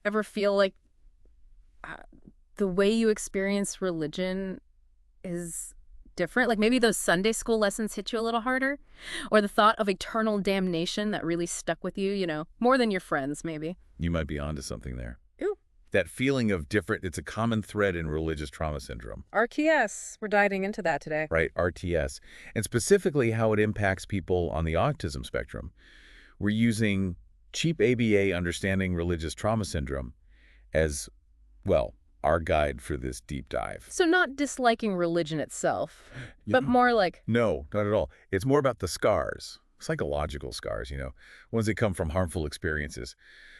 ever feel like uh, the way you experience religion is different? Like maybe those Sunday school lessons hit you a little harder? Or the thought of eternal damnation that really stuck with you, more than your friends, maybe? You might be onto something there. Ooh, That feeling of different, it's a common thread in religious trauma syndrome, RTS. We're diving into that today. right? RTS. And specifically how it impacts people on the autism spectrum. We're using cheap ABA understanding religious trauma syndrome as, well, our guide for this deep dive. So not disliking religion itself, You but know, more like, no, not at all. It's more about the scars, psychological scars, ones that come from harmful experiences.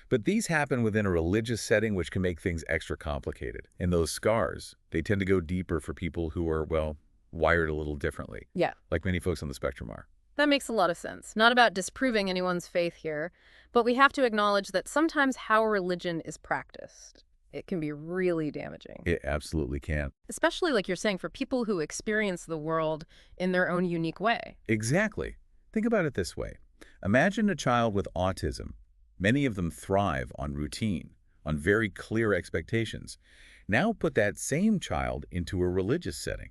But these happen within a religious setting, which can make things extra complicated. And those scars, they tend to go deeper for people who are, well, wired a little differently, yeah, like many folks on the spectrum are. that makes a lot of sense. Not about disproving anyone's faith here, but we have to acknowledge that sometimes how religion is practiced, it can be really damaging. It absolutely can. Especially, like you're saying, for people who experience the world in their own unique way. Exactly. Think about it this way. Imagine a child with autism. Many of them thrive on routine, on very clear expectations. Now put that same child into a religious setting,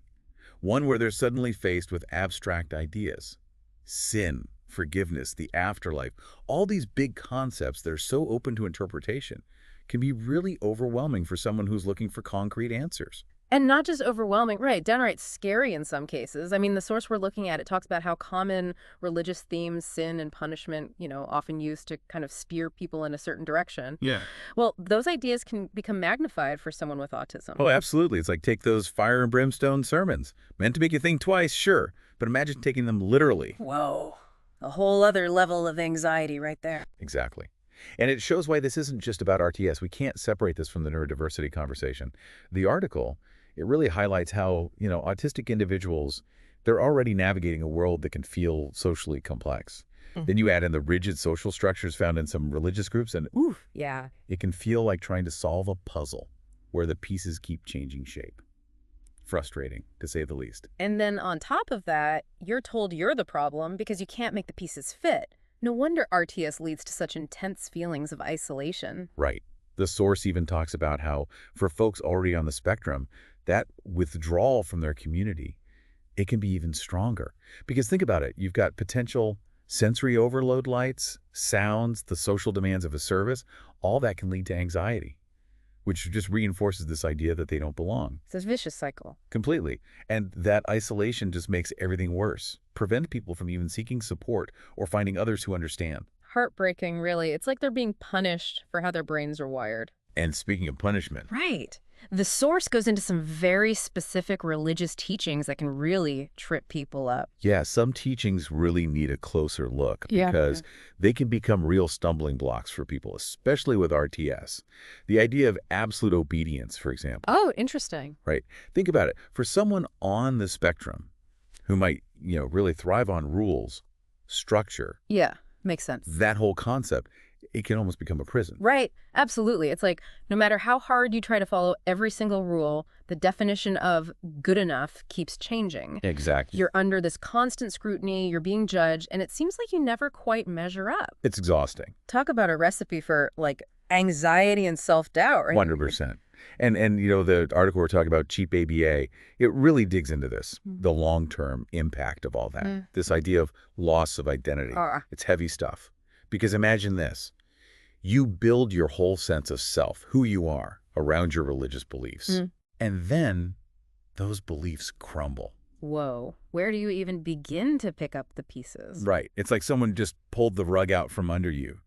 one where they're suddenly faced with abstract ideas. Sin, forgiveness, the afterlife, all these big concepts that are so open to interpretation can be really overwhelming for someone who's looking for concrete answers. And not just overwhelming, right, downright scary in some cases. I mean, the source we're looking at, it talks about how common religious themes, sin and punishment, often used to kind of steer people in a certain direction. Yeah. Well, those ideas can become magnified for someone with autism. Oh, absolutely. It's like take those fire and brimstone sermons. Meant to make you think twice, sure, but imagine taking them literally. Whoa, a whole other level of anxiety right there. Exactly. And it shows why this isn't just about RTS. We can't separate this from the neurodiversity conversation. The article, it really highlights how, autistic individuals, they're already navigating a world that can feel socially complex. Then you add in the rigid social structures found in some religious groups, and Ooh, yeah. it can feel like trying to solve a puzzle where the pieces keep changing shape. Frustrating, to say the least. And then on top of that, you're told you're the problem because you can't make the pieces fit. No wonder RTS leads to such intense feelings of isolation. Right. The source even talks about how, for folks already on the spectrum, that withdrawal from their community, it can be even stronger. Because think about it, you've got potential sensory overload lights, sounds, the social demands of a service, all that can lead to anxiety, which just reinforces this idea that they don't belong. It's a vicious cycle. Completely. And that isolation just makes everything worse, prevent people from even seeking support or finding others who understand. Heartbreaking, really. It's like they're being punished for how their brains are wired. And speaking of punishment, Right. The source goes into some very specific religious teachings that can really trip people up. yeah, some teachings really need a closer look Yeah. because they can become real stumbling blocks for people, especially with RTS. The idea of absolute obedience, for example, Oh, interesting. right? Think about it. For someone on the spectrum who might, really thrive on rules, structure, Yeah, makes sense. that whole concept, it can almost become a prison. Right. Absolutely. It's like no matter how hard you try to follow every single rule, the definition of good enough keeps changing. Exactly. You're under this constant scrutiny, you're being judged, and it seems like you never quite measure up. It's exhausting. Talk about a recipe for like anxiety and self-doubt, right? 100%. And the article we're talking about, cheap ABA, it really digs into this, the long-term impact of all that, this idea of loss of identity. It's heavy stuff. Because imagine this. You build your whole sense of self, who you are, around your religious beliefs. And then those beliefs crumble. Whoa. Where do you even begin to pick up the pieces? Right. It's like someone just pulled the rug out from under you.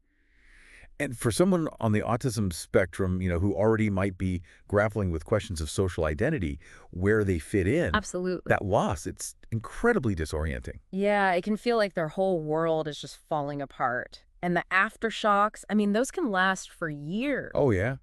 And for someone on the autism spectrum, who already might be grappling with questions of social identity, where they fit in, Absolutely. that loss, it's incredibly disorienting. Yeah, it can feel like their whole world is just falling apart. And the aftershocks, I mean, those can last for years. Oh, yeah.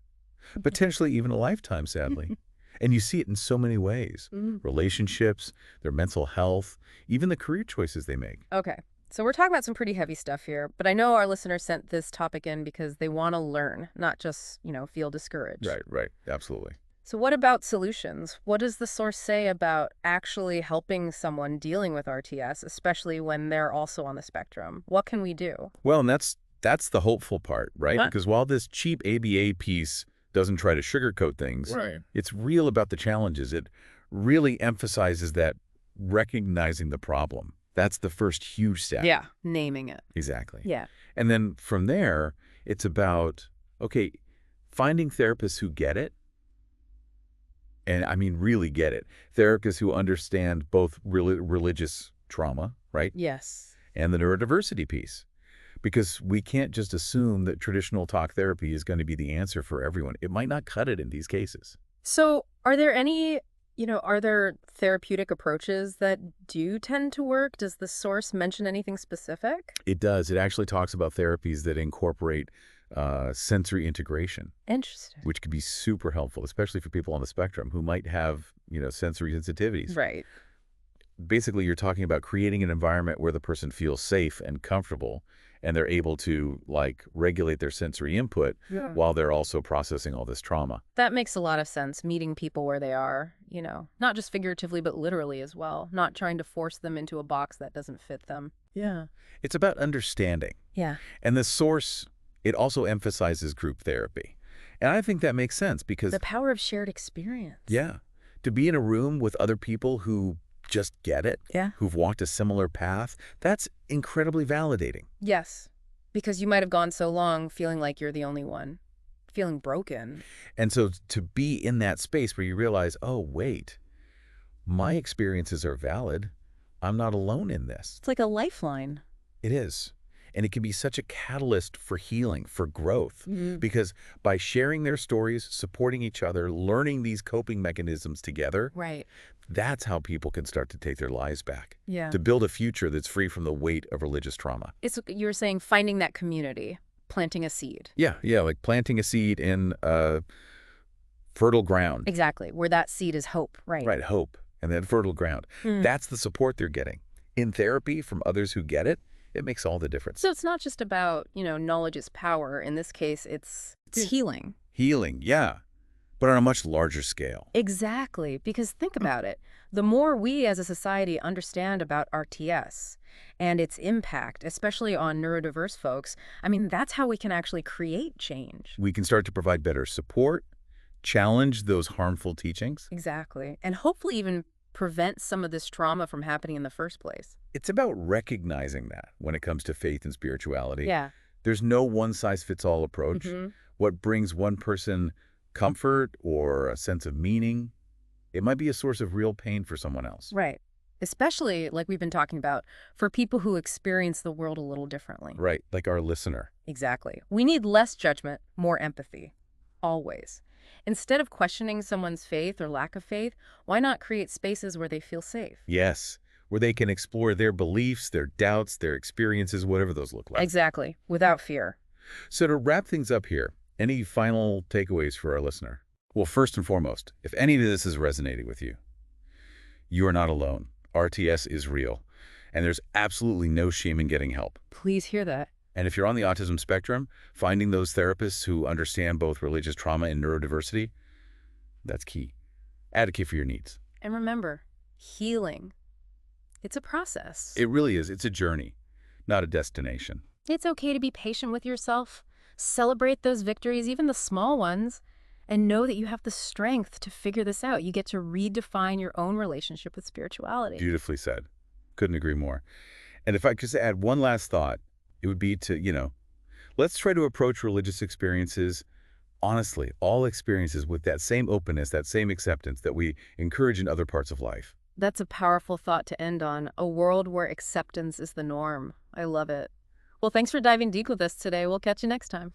Potentially even a lifetime, sadly. And you see it in so many ways. Relationships, their mental health, even the career choices they make. Okay. So we're talking about some pretty heavy stuff here, but I know our listeners sent this topic in because they want to learn, not just, feel discouraged. Right. Absolutely. So what about solutions? What does the source say about actually helping someone dealing with RTS, especially when they're also on the spectrum? What can we do? Well, and that's That's the hopeful part, right? What? Because while this cheap ABA piece doesn't try to sugarcoat things, Right. it's real about the challenges. It really emphasizes that recognizing the problem. That's the first huge step. Yeah. Naming it. Exactly. Yeah. And then from there, it's about, okay, finding therapists who get it, and I mean really get it. Therapists who understand both religious trauma, right, Yes. and the neurodiversity piece. Because we can't just assume that traditional talk therapy is going to be the answer for everyone. It might not cut it in these cases. So are there any, are there therapeutic approaches that do tend to work? Does the source mention anything specific? It does. It actually talks about therapies that incorporate sensory integration, Interesting. which could be super helpful, especially for people on the spectrum who might have, sensory sensitivities. Right. Basically, you're talking about creating an environment where the person feels safe and comfortable, and they're able to, like, regulate their sensory input Yeah. while they're also processing all this trauma. That makes a lot of sense, meeting people where they are, not just figuratively, but literally as well, not trying to force them into a box that doesn't fit them. Yeah. It's about understanding. Yeah. And the source, it also emphasizes group therapy. And I think that makes sense because, The power of shared experience. yeah, to be in a room with other people who just get it, Yeah. who've walked a similar path, that's incredibly validating. Yes. Because you might have gone so long feeling like you're the only one, feeling broken. And so to be in that space where you realize, oh, wait, my experiences are valid. I'm not alone in this. It's like a lifeline. It is. And it can be such a catalyst for healing, for growth. Mhm. Because by sharing their stories, supporting each other, learning these coping mechanisms together, Right. that's how people can start to take their lives back, Yeah. to build a future that's free from the weight of religious trauma. You were saying finding that community, planting a seed. Yeah, like planting a seed in fertile ground. Exactly. Where that seed is hope. Right. Right, hope, and then fertile ground. Mm. That's the support they're getting. In therapy from others who get it, it makes all the difference. So it's not just about, knowledge is power. In this case, it's healing. Healing, yeah, but on a much larger scale. Exactly. Because think about it. The more we as a society understand about RTS and its impact, especially on neurodiverse folks, that's how we can actually create change. We can start to provide better support, challenge those harmful teachings. Exactly. And hopefully even prevent some of this trauma from happening in the first place. It's about recognizing that when it comes to faith and spirituality. Yeah. There's no one-size-fits-all approach. Mhm. What brings one person comfort or a sense of meaning, it might be a source of real pain for someone else. Right. Especially, like we've been talking about, for people who experience the world a little differently. Right, like our listener. Exactly. We need less judgment, more empathy. Always. Instead of questioning someone's faith or lack of faith, why not create spaces where they feel safe? Yes, where they can explore their beliefs, their doubts, their experiences, whatever those look like. Exactly. Without fear. So to wrap things up here, any final takeaways for our listener? Well, first and foremost, if any of this is resonating with you, you are not alone. RTS is real, and there's absolutely no shame in getting help. Please hear that. And if you're on the autism spectrum, finding those therapists who understand both religious trauma and neurodiversity, that's key. Advocate for your needs. And remember, healing. It's a process. It really is. It's a journey, not a destination. It's okay to be patient with yourself. Celebrate those victories, even the small ones, and know that you have the strength to figure this out. You get to redefine your own relationship with spirituality. Beautifully said. Couldn't agree more. And if I could just add one last thought, it would be to, let's try to approach religious experiences, honestly, all experiences with that same openness, that same acceptance that we encourage in other parts of life. That's a powerful thought to end on. A world where acceptance is the norm. I love it. Well, thanks for diving deep with us today. We'll catch you next time.